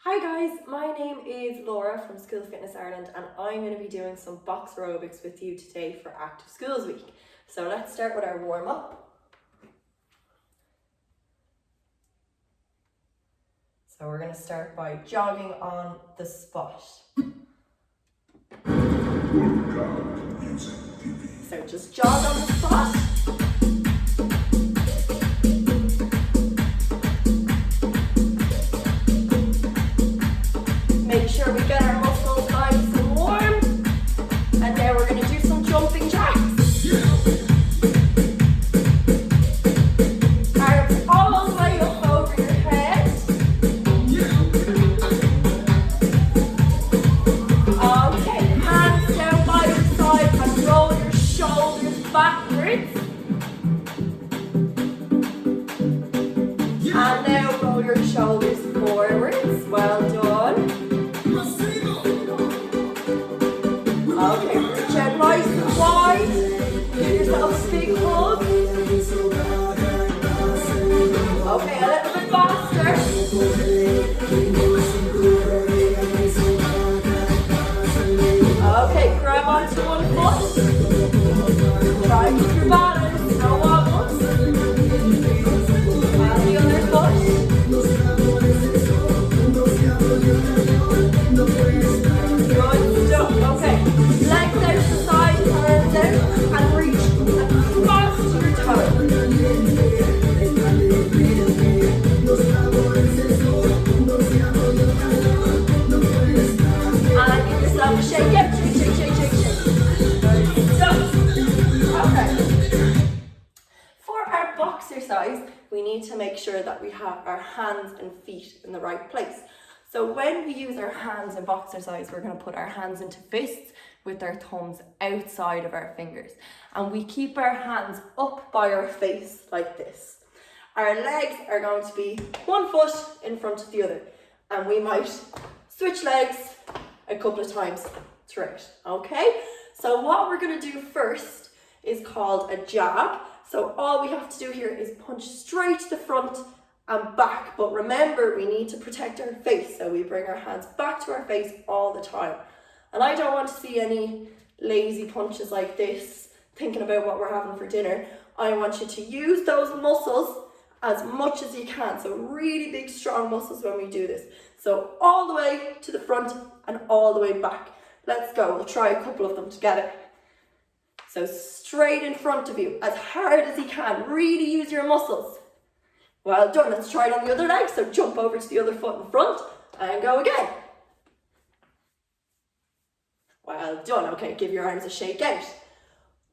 Hi guys, my name is Laura from School Fitness Ireland and I'm going to be doing some box aerobics with you today for Active Schools Week. So let's start with our warm-up. So we're going to start by jogging on the spot. So just jog on the spot. Make sure we get our muscles nice and warm. And now we're going to do some jumping jacks. Arms all the way up over your head. Okay, hands down by your side and roll your shoulders backwards. And now roll your shoulders forwards. Well done. Okay, reach out nice and wide. Give yourself a big hug. Okay, a little bit faster. Okay, grab onto one foot. Try and keep your balance, no wobbles. And the other foot. Good stuff. Okay, legs out to the side, arms out, and reach across your toe. And give yourself a shake. Yep, shake. Good stuff. Okay. For our box exercise, we need to make sure that we have our hands and feet in the right place. So when we use our hands in box exercise, we're going to put our hands into fists with our thumbs outside of our fingers. And we keep our hands up by our face like this. Our legs are going to be one foot in front of the other. And we might switch legs a couple of times throughout, okay? So what we're going to do first is called a jab. So all we have to do here is punch straight to the front and back, but remember we need to protect our face, so we bring our hands back to our face all the time. And I don't want to see any lazy punches like this, thinking about what we're having for dinner. I want you to use those muscles as much as you can, so really big strong muscles when we do this. So all the way to the front and all the way back. Let's go, we'll try a couple of them together. So straight in front of you, as hard as you can, really use your muscles. Well done, let's try it on the other leg. So jump over to the other foot in front and go again. Well done, okay, give your arms a shake out.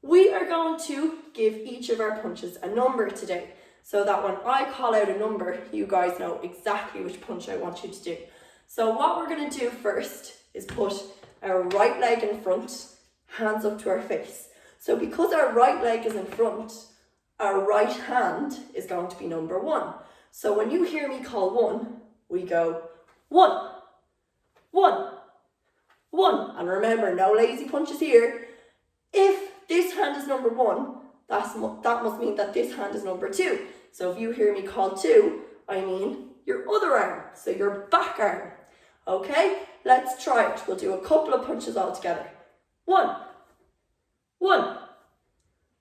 We are going to give each of our punches a number today, so that when I call out a number, you guys know exactly which punch I want you to do. So what we're going to do first is put our right leg in front, hands up to our face. So because our right leg is in front, our right hand is going to be number 1. So when you hear me call 1, we go 1, 1, 1. And remember, no lazy punches here. If this hand is number 1, that must mean that this hand is number 2. So if you hear me call 2, I mean your other arm, so your back arm. Okay, let's try it. We'll do a couple of punches all together. 1, 1,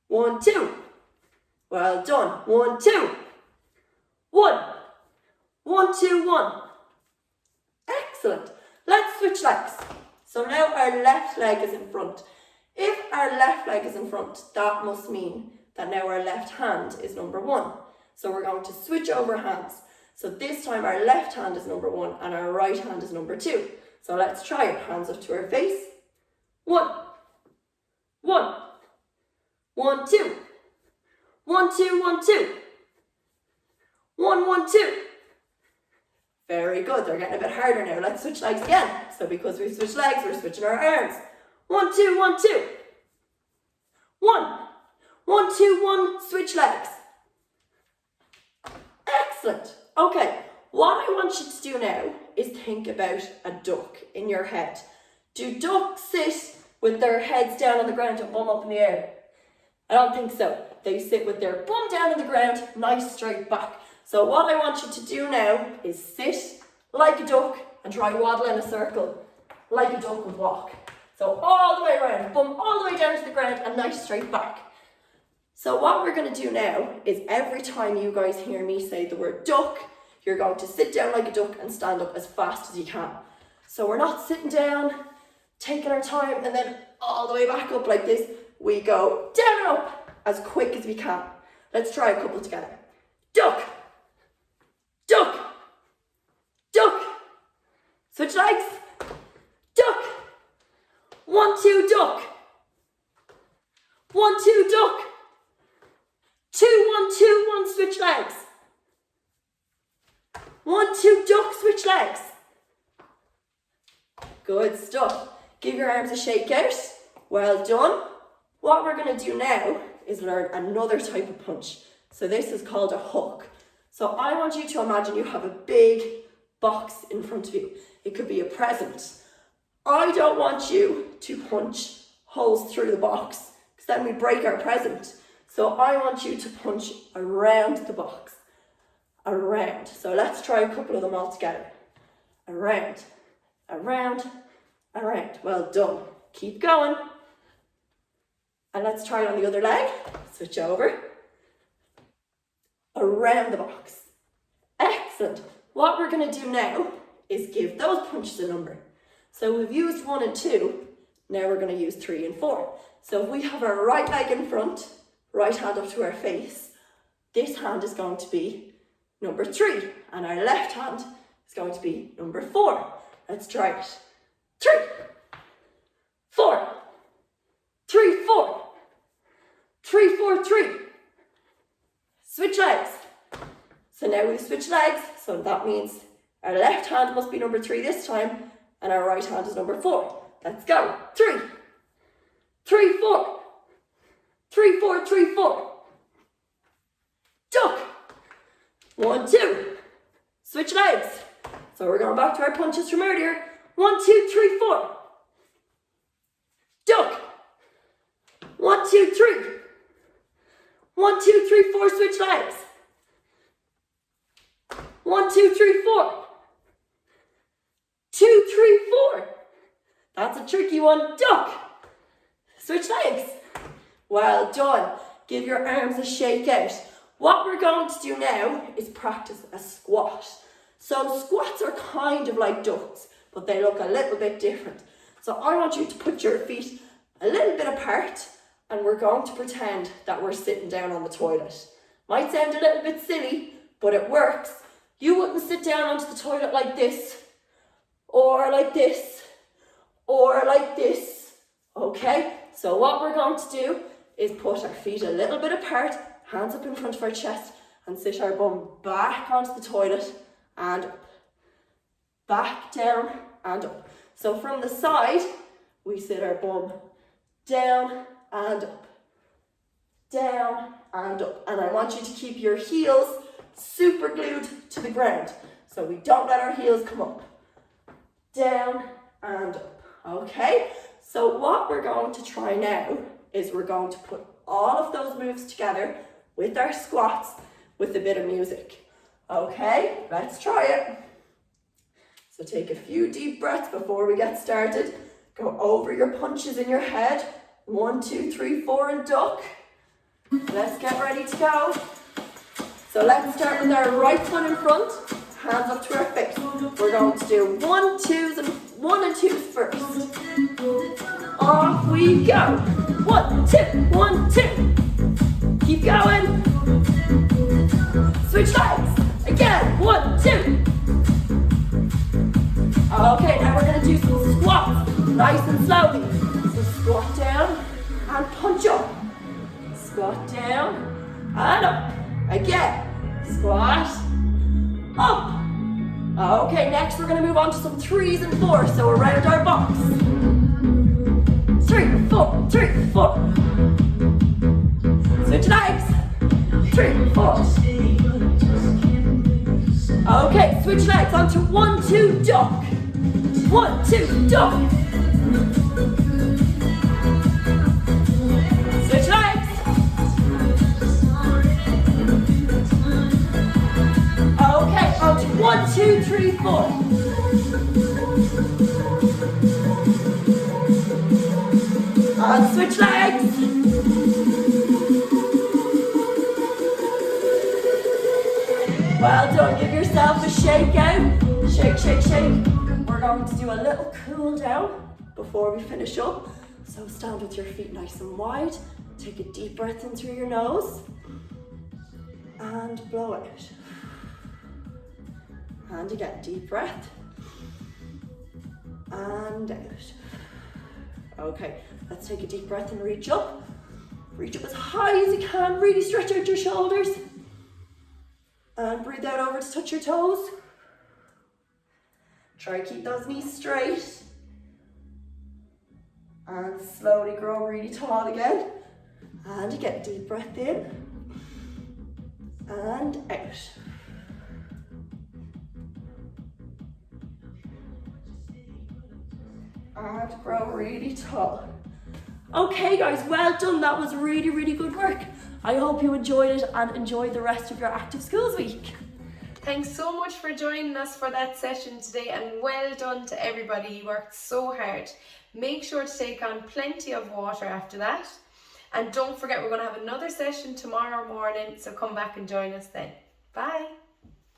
1, 2. Well done. 1, 2. 1, 1, 2, 1. Excellent. Let's switch legs. So now our left leg is in front. If our left leg is in front, that must mean that now our left hand is number 1. So we're going to switch over hands. So this time our left hand is number 1 and our right hand is number 2. So let's try it. Hands up to our face. 1, 1, 1, 2. 1, 2, 1, 2. 1, 1, 2. Very good. They're getting a bit harder now. Let's switch legs again. So because we've switched legs, we're switching our arms. 1, 2, 1, 2. 1, 1, 2, 1. Switch legs. Excellent. Okay. What I want you to do now is think about a duck in your head. Do ducks sit with their heads down on the ground and bum up in the air? I don't think so. They sit with their bum down on the ground, nice straight back. So what I want you to do now is sit like a duck and try waddle in a circle like a duck would walk. So all the way around, bum all the way down to the ground and nice straight back. So what we're going to do now is every time you guys hear me say the word duck, you're going to sit down like a duck and stand up as fast as you can. So we're not sitting down, taking our time and then all the way back up like this. We go down and up as quick as we can. Let's try a couple together. Duck, duck, duck. Switch legs. Duck. 1, 2, duck. 1, 2, duck. 2, 1, 2, 1, switch legs. 1, 2, duck, switch legs. Good stuff. Give your arms a shake out. Well done. What we're going to do now is learn another type of punch. So this is called a hook. So I want you to imagine you have a big box in front of you. It could be a present. I don't want you to punch holes through the box because then we break our present. So I want you to punch around the box. Around. So let's try a couple of them all together. Around, around, around. Well done. Keep going. And let's try it on the other leg. Switch over. Around the box. Excellent. What we're going to do now is give those punches a number. So we've used 1 and 2. Now we're going to use 3 and 4. So if we have our right leg in front, right hand up to our face, this hand is going to be number 3. And our left hand is going to be number 4. Let's try it. 3, 4, 3, 4, 3, 4, 3. Switch legs. So now we've switched legs, so that means our left hand must be number 3 this time, and our right hand is number 4. Let's go. 3, 3, 4, 3, 4, 3, 4. Duck. 1, 2. Switch legs. So we're going back to our punches from earlier. 1, 2, 3, 4. Duck. 1, 2, 3. 1, 2, 3, 4. Switch legs. 1, 2, 3, 4. 2, 3, 4. That's a tricky one. Duck. Switch legs. Well done. Give your arms a shake out. What we're going to do now is practice a squat. So squats are kind of like ducks, but they look a little bit different. So I want you to put your feet a little bit apart and we're going to pretend that we're sitting down on the toilet. Might sound a little bit silly, but it works. You wouldn't sit down onto the toilet like this, or like this, or like this, okay? So what we're going to do is put our feet a little bit apart, hands up in front of our chest, and sit our bum back onto the toilet and up. Back, down, and up. So from the side, we sit our bum down and up. Down and up. And I want you to keep your heels super glued to the ground. So we don't let our heels come up. Down and up. Okay? So what we're going to try now is we're going to put all of those moves together with our squats with a bit of music. Okay? Let's try it. So take a few deep breaths before we get started. Go over your punches in your head. 1, 2, 3, 4 and duck. Let's get ready to go. So let's start with our right foot in front, hands up to our face. We're going to do 1, 2s and 1 and 2s first. Off we go. 1, 2, 1, 2. Keep going. Switch legs. Again. 1, 2. Okay, now we're going to do some squats, nice and slowly. So squat down and punch up. Squat down and up. Again, squat, up. Okay, next we're going to move on to some 3s and 4s, so around our box. 3, 4, 3, 4. Switch legs. 3, 4. Okay, switch legs onto 1, 2, duck. 1, 2, duck. Switch legs. Okay, onto 1, 2, 3, 4. And switch legs. Well done, give yourself a shake out. Shake, shake, shake. We're going to do a little cool down before we finish up. So stand with your feet nice and wide. Take a deep breath in through your nose. And blow it out. And again, deep breath. And out. Okay, let's take a deep breath and reach up. Reach up as high as you can. Really stretch out your shoulders. And breathe out over to touch your toes. Try to keep those knees straight. And slowly grow really tall again. And again, deep breath in. And out. And grow really tall. Okay guys, well done. That was really, really good work. I hope you enjoyed it and enjoy the rest of your Active Schools week. Thanks so much for joining us for that session today, and well done to everybody. You worked so hard. Make sure to take on plenty of water after that. And don't forget, we're going to have another session tomorrow morning, so come back and join us then. Bye.